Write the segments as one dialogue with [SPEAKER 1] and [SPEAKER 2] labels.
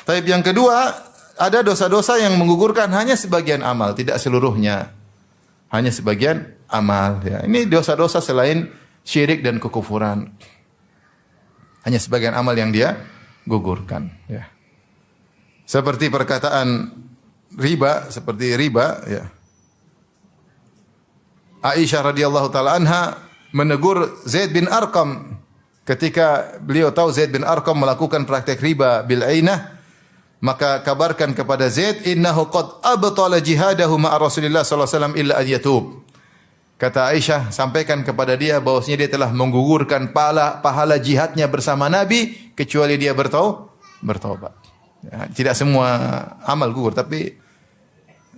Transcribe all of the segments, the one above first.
[SPEAKER 1] Tapi yang kedua, ada dosa-dosa yang menggugurkan hanya sebagian amal, tidak seluruhnya. Hanya sebagian amal. Ya. Ini dosa-dosa selain syirik dan kekufuran. Hanya sebagian amal yang dia gugurkan. Ya. Seperti perkataan riba, ya. Aisyah radhiyallahu taala anha menegur Zaid bin Arqam ketika beliau tahu Zaid bin Arqam melakukan praktek riba bil ainah, maka kabarkan kepada Zaid, innahu qad abtala jihadahu ma'a Rasulillah sallallahu alaihi wasallam illa an yatub. Kata Aisyah, sampaikan kepada dia bahwasanya dia telah menggugurkan pahala jihadnya bersama Nabi kecuali dia bertaubat. Ya, tidak semua amal gugur, tapi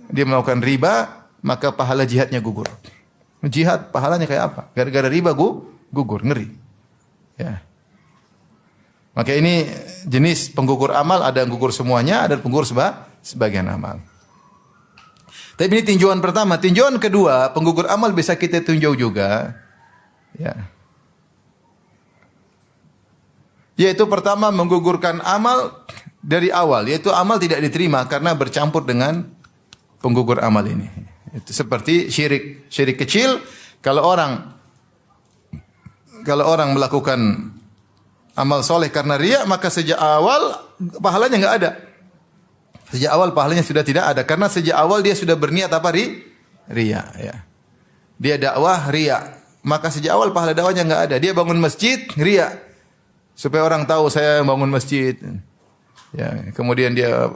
[SPEAKER 1] dia melakukan riba, maka pahala jihadnya gugur. Jihad pahalanya kayak apa? Gara-gara riba gugur, ngeri. Ya. Maka ini jenis penggugur amal, ada yang gugur semuanya, ada yang penggugur sebagian amal. Tapi ini tinjauan pertama. Tinjauan kedua, penggugur amal bisa kita tinjau juga. Ya. Yaitu pertama menggugurkan amal dari awal, yaitu amal tidak diterima karena bercampur dengan penggugur amal ini. Itu seperti syirik kecil. Kalau orang melakukan amal soleh karena riya, maka sejak awal pahalanya enggak ada. Sejak awal pahalanya sudah tidak ada karena sejak awal dia sudah berniat apa? Riya. Ya. Dia dakwah riya, maka sejak awal pahala dakwahnya enggak ada. Dia bangun masjid riya, supaya orang tahu saya bangun masjid. Ya, kemudian dia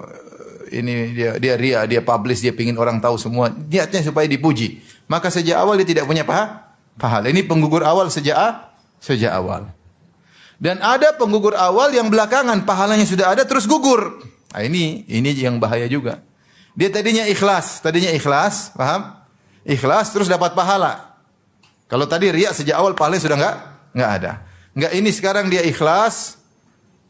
[SPEAKER 1] riya, dia publish, dia pingin orang tahu semua. Niatnya supaya dipuji. Maka sejak awal dia tidak punya pahala. Ini penggugur awal sejak awal. Dan ada penggugur awal yang belakangan pahalanya sudah ada terus gugur. Nah, ini yang bahaya juga. Dia tadinya ikhlas, paham? Ikhlas terus dapat pahala. Kalau tadi riya sejak awal pahalanya sudah enggak ada. Enggak, ini sekarang dia ikhlas,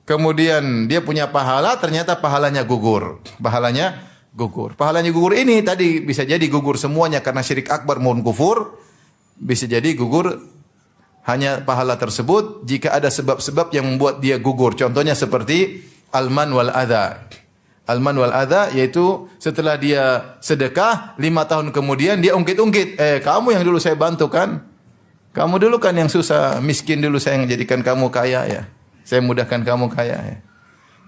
[SPEAKER 1] kemudian dia punya pahala, ternyata pahalanya gugur. Pahalanya gugur ini tadi bisa jadi gugur semuanya karena syirik akbar maupun kufur. Bisa jadi gugur hanya pahala tersebut jika ada sebab-sebab yang membuat dia gugur. Contohnya seperti alman wal adha. Alman wal adha yaitu setelah dia sedekah 5 tahun kemudian dia ungkit-ungkit. Kamu yang dulu saya bantu kan? Kamu dulu kan yang susah, miskin dulu saya yang jadikan kamu kaya ya. Saya mudahkan kamu kaya ya.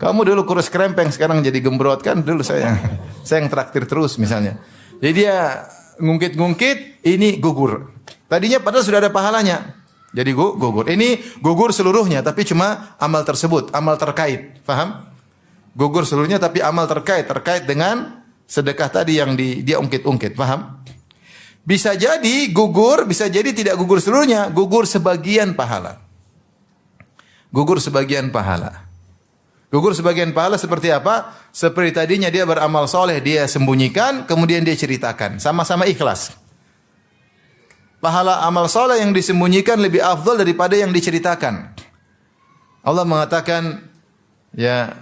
[SPEAKER 1] Kamu dulu kurus krempeng, sekarang jadi gembrot kan? Dulu saya yang traktir terus misalnya. Jadi dia ngungkit-ngungkit, ini gugur. Tadinya padahal sudah ada pahalanya. Jadi gugur. Ini gugur seluruhnya, tapi cuma amal tersebut, amal terkait. Faham? Gugur seluruhnya, tapi amal terkait dengan sedekah tadi yang dia ungkit-ungkit. Faham? Bisa jadi gugur, bisa jadi tidak gugur seluruhnya, gugur sebagian pahala. Gugur sebagian pahala. Gugur sebagian pahala seperti apa? Seperti tadinya dia beramal soleh, dia sembunyikan, kemudian dia ceritakan. Sama-sama ikhlas. Pahala amal soleh yang disembunyikan lebih afdal daripada yang diceritakan. Allah mengatakan, ya,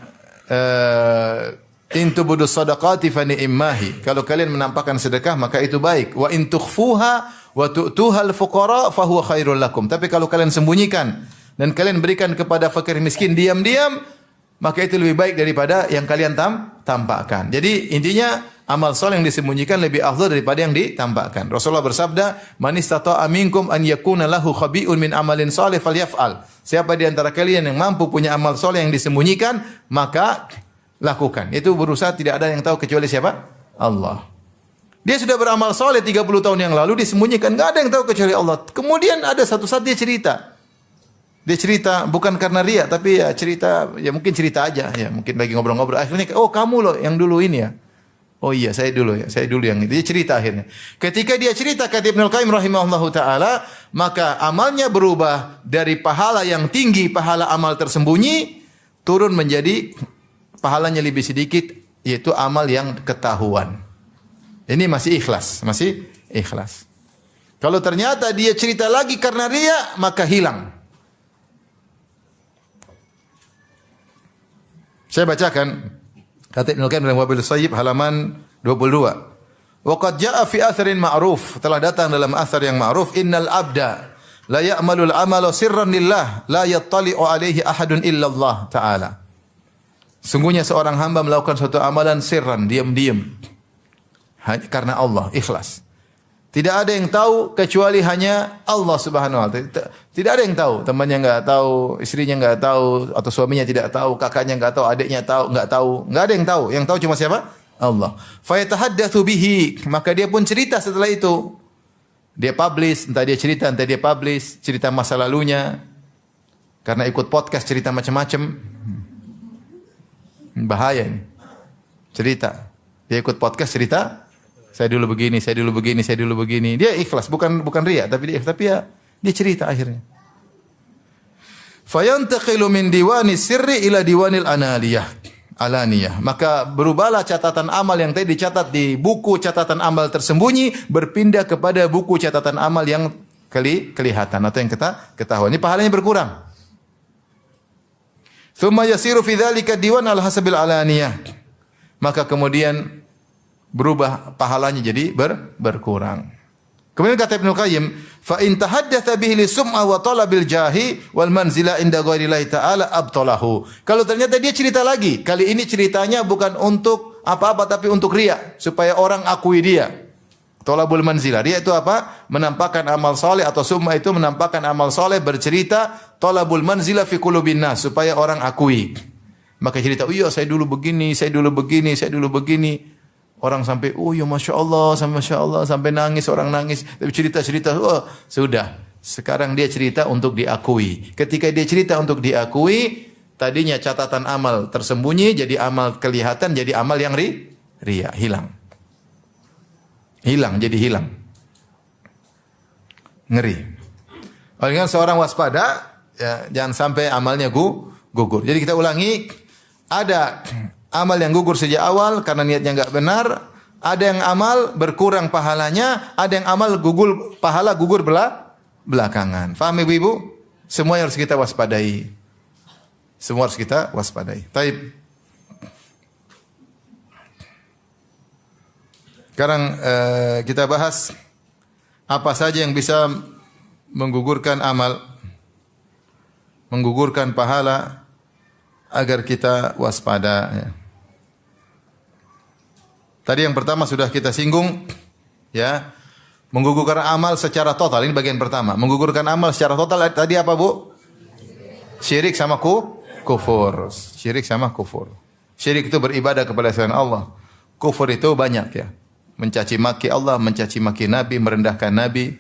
[SPEAKER 1] in tubudu sadaqati fa ni'mahi. Kalau kalian menampakkan sedekah maka itu baik. Wa in tukhfuha wa tu'tuha al-fuqara fa huwa khairul lakum. Tapi kalau kalian sembunyikan dan kalian berikan kepada fakir miskin diam-diam, maka itu lebih baik daripada yang kalian tampakkan. Jadi intinya amal soleh yang disembunyikan lebih afdal daripada yang ditampakkan. Rasulullah bersabda, "Man istata'a minkum an yakuna lahu khabi'un min amalin soleh falyaf'al." Siapa di antara kalian yang mampu punya amal soleh yang disembunyikan, maka lakukan. Itu berusaha, tidak ada yang tahu kecuali siapa? Allah. Dia sudah beramal soleh 30 tahun yang lalu, disembunyikan, enggak ada yang tahu kecuali Allah. Kemudian ada satu saat dia cerita. Dia cerita bukan karena riya, tapi ya cerita, ya mungkin cerita aja, ya mungkin lagi ngobrol-ngobrol. Akhirnya, oh kamu loh yang dulu ini ya. Oh iya, saya dulu yang itu. Dia cerita akhirnya. Ketika dia cerita, kata Ibnu Al-Qayyim rahimahullahu taala, maka amalnya berubah dari pahala yang tinggi, pahala amal tersembunyi, turun menjadi pahalanya lebih sedikit, yaitu amal yang ketahuan. Ini masih ikhlas. Kalau ternyata dia cerita lagi karena riya, maka hilang. Saya bacakan kata Ibnu Qayyim dalam Wabil Sayyib halaman 22. Wa qad jaa'a fi atharin ma'ruf, telah datang dalam athar yang ma'ruf, innal abda la ya'malul amala sirran lillah la yattali'u alaihi ahadun illa Allah taala. Sungguhnya seorang hamba melakukan suatu amalan sirran, diam-diam. Hanya karena Allah, ikhlas. Tidak ada yang tahu kecuali hanya Allah Subhanahu wa taala. Tidak ada yang tahu, temannya enggak tahu, istrinya enggak tahu, atau suaminya tidak tahu, kakaknya enggak tahu, adiknya tahu, enggak tahu. Enggak ada yang tahu. Yang tahu cuma siapa? Allah. Fa yatahaddatsu bihi, maka dia pun cerita setelah itu. Dia publish, entah dia cerita, entah dia publish cerita masa lalunya. Karena ikut podcast cerita macam-macam. Bahaya ini. Cerita. Dia ikut podcast cerita, saya dulu begini, saya dulu begini, saya dulu begini. Dia ikhlas, bukan riya, tapi dia cerita akhirnya. Fayantaqilu min diwani sirri ila diwanil alaniyah. Maka berubahlah catatan amal yang tadi dicatat di buku catatan amal tersembunyi berpindah kepada buku catatan amal yang kelihatan atau yang kita ketahuan. Ini pahalanya berkurang. Tsumma yasiru fi dzalika diwan al hasabil alaniyah. Maka kemudian berubah pahalanya jadi berkurang. Kemudian kata Ibnu Qayyim, fa in tahaddatsa bihi li sum'a wa talabil jahi wal manzila inda ghairillahi ta'ala abtalahu. Kalau ternyata dia cerita lagi, kali ini ceritanya bukan untuk apa-apa tapi untuk riya, supaya orang akui dia. Talabul manzila. Riya itu apa? Menampakkan amal soleh, atau sum'a itu menampakkan amal soleh, bercerita talabul manzila fi qulubin nas, supaya orang akui. Maka cerita, "Oh iya, saya dulu begini, saya dulu begini, saya dulu begini." Orang sampai, "Oh ya Masya Allah, sampai nangis, orang nangis. Tapi cerita-cerita, oh sudah. Sekarang dia cerita untuk diakui. Ketika dia cerita untuk diakui, tadinya catatan amal tersembunyi, jadi amal kelihatan, jadi amal yang riya, hilang. Jadi hilang. Ngeri. Oleh karena seorang waspada, ya, jangan sampai amalnya gugur. Jadi kita ulangi, ada amal yang gugur sejak awal karena niatnya enggak benar, ada yang amal berkurang pahalanya, ada yang amal pahala gugur belakangan. Faham Ibu? Semua harus kita waspadai. Taib. Sekarang kita bahas apa saja yang bisa menggugurkan amal, menggugurkan pahala agar kita waspada, ya. Tadi yang pertama sudah kita singgung, ya. Menggugurkan amal secara total, ini bagian pertama. Menggugurkan amal secara total tadi apa, Bu? Syirik sama kufur. Syirik sama kufur. Syirik itu beribadah kepada selain Allah. Kufur itu banyak, ya. Mencaci maki Allah, mencaci maki Nabi, merendahkan Nabi,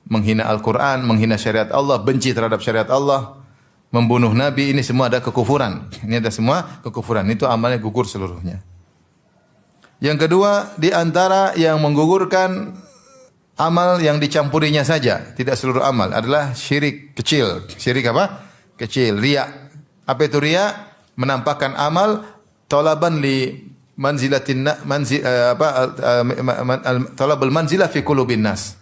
[SPEAKER 1] menghina Al-Qur'an, menghina syariat Allah, benci terhadap syariat Allah, membunuh Nabi, ini semua ada kekufuran. Ini ada semua kekufuran. Itu amalnya gugur seluruhnya. Yang kedua, di antara yang menggugurkan amal yang dicampurinya saja, tidak seluruh amal, adalah syirik kecil. Syirik apa? Kecil, riya. Apa itu riya? Menampakkan amal talaban li manzilatin talabul manzilah fi qulubin nas.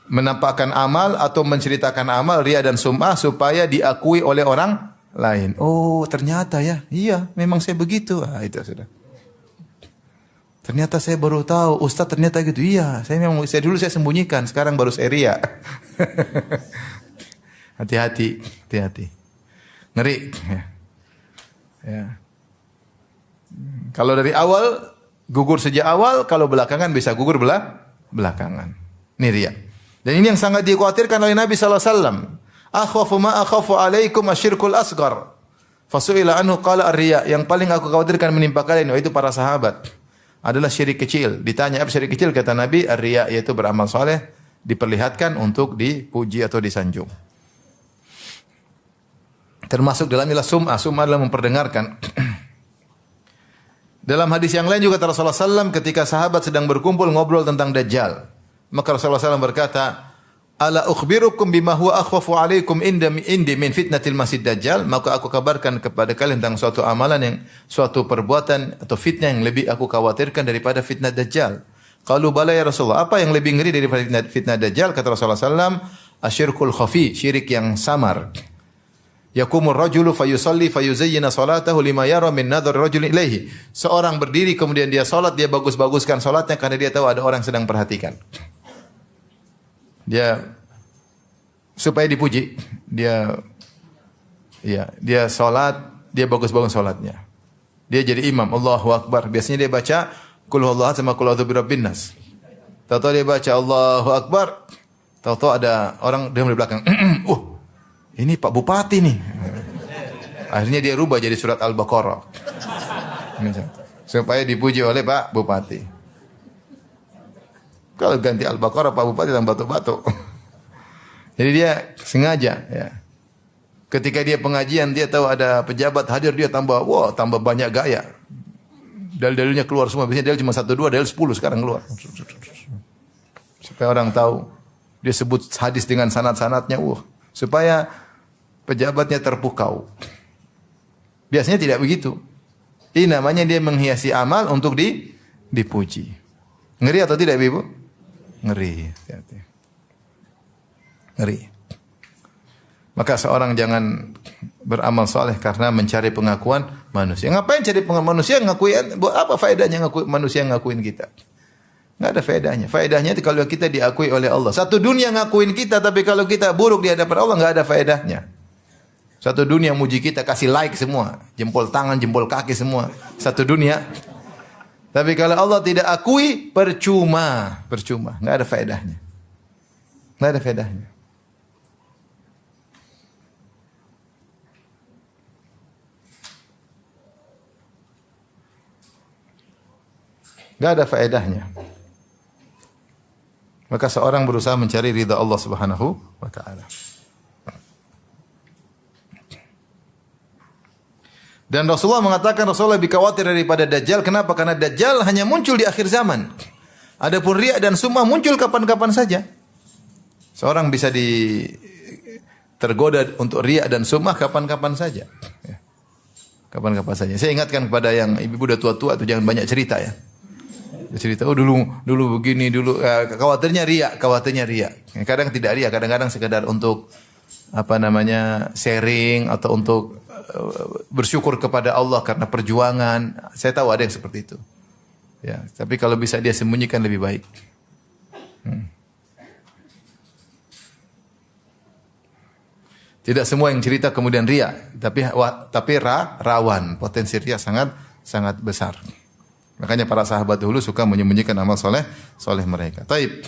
[SPEAKER 1] Menampakkan amal atau menceritakan amal riya dan sum'ah supaya diakui oleh orang lain. Oh, ternyata ya. Iya, memang saya begitu. Itu sudah. Ternyata saya baru tahu, Ustaz ternyata gitu. Iya, saya dulu saya sembunyikan, sekarang baru saya riya. Hati-hati. Ngeri. Ya. Kalau dari awal gugur sejak awal, kalau belakangan bisa gugur belakangan. Ini riya. Dan ini yang sangat dikhawatirkan oleh Nabi sallallahu alaihi wasallam. Akhafu ma akhafu alaikum asyirkul asghar. Fasu'ila anhu qala ar-riya. Yang paling aku khawatirkan menimpa kalian, yaitu para sahabat, adalah syirik kecil. Ditanya apa syirik kecil, kata Nabi, ar-riya, yaitu beramal soleh diperlihatkan untuk dipuji atau disanjung. Termasuk dalamnya sum'ah. Sum'ah adalah memperdengarkan. Dalam hadis yang lain juga Rasulullah SAW ketika sahabat sedang berkumpul ngobrol tentang Dajjal, maka Rasulullah SAW berkata, "Ala ukhbirukum bima huwa akhwafu alaikum indi min fitnatil masjid Dajjal?" Maka aku kabarkan kepada kalian tentang suatu amalan suatu perbuatan atau fitnah yang lebih aku khawatirkan daripada fitnah Dajjal. Qalu bala ya Rasulullah, apa yang lebih ngeri daripada fitnah Dajjal? Kata Rasulullah SAW, asyirkul khafi, syirik yang samar. Yakumur rajulu fayusalli fayuzayyina salatahu lima yara min nadhar rajulin ilaihi. Seorang berdiri kemudian dia salat, dia bagus-baguskan salatnya karena dia tahu ada orang sedang perhatikan. Dia supaya dipuji, dia salat, dia bagus-bagus salatnya. Dia jadi imam, Allahu Akbar. Biasanya dia baca Qul huwallahu ahad sama Qul a'udzu birabbin nas. Tahu-tahu dia baca Allahu Akbar, tahu-tahu ada orang di belakang. Ini Pak Bupati nih. Akhirnya dia rubah jadi surat Al-Baqarah. Supaya dipuji oleh Pak Bupati. Kalau ganti Al-Baqarah Pak Bupati tambah batuk-batuk. Jadi dia sengaja ya. Ketika dia pengajian, dia tahu ada pejabat hadir, dia tambah banyak gaya. Dalil-dalilnya keluar semua. Biasanya dalil cuma 1, 2, dalil 10 sekarang keluar. Supaya orang tahu. Dia sebut hadis dengan sanad-sanadnya. Supaya pejabatnya terpukau. Biasanya tidak begitu. Ini namanya dia menghiasi amal untuk dipuji. Ngeri atau tidak, Ibu? Ngeri. Ngeri. Maka seorang jangan beramal soleh karena mencari pengakuan manusia. Ngapain cari pengakuan manusia? Ngakuin, buat apa faedahnya manusia ngakuin kita? Nggak ada faedahnya. Faedahnya itu kalau kita diakui oleh Allah. Satu dunia ngakuin kita, tapi kalau kita buruk di hadapan Allah nggak ada faedahnya. Satu dunia muji kita, kasih like semua, jempol tangan, jempol kaki semua. Satu dunia. Tapi kalau Allah tidak akui, percuma, nggak ada faedahnya. Nggak ada faedahnya. Enggak ada faedahnya. Maka seorang berusaha mencari ridha Allah Subhanahu wa taala. Dan Rasulullah mengatakan Rasulullah lebih khawatir daripada Dajjal. Kenapa? Karena Dajjal hanya muncul di akhir zaman. Adapun riya dan sum'ah muncul kapan-kapan saja. Seorang bisa tergoda untuk riya dan sum'ah kapan-kapan saja. Kapan-kapan saja. Saya ingatkan kepada yang ibu udah tua-tua itu jangan banyak cerita ya. Cerita dulu begini khawatirnya riya. Kadang tidak riya, kadang-kadang sekedar untuk sharing atau untuk bersyukur kepada Allah karena perjuangan. Saya tahu ada yang seperti itu. Ya, tapi kalau bisa dia sembunyikan lebih baik. Tidak semua yang cerita kemudian riya, tapi rawan, potensi riya sangat besar. Makanya para sahabat dahulu suka menyembunyikan amal soleh mereka. Taib.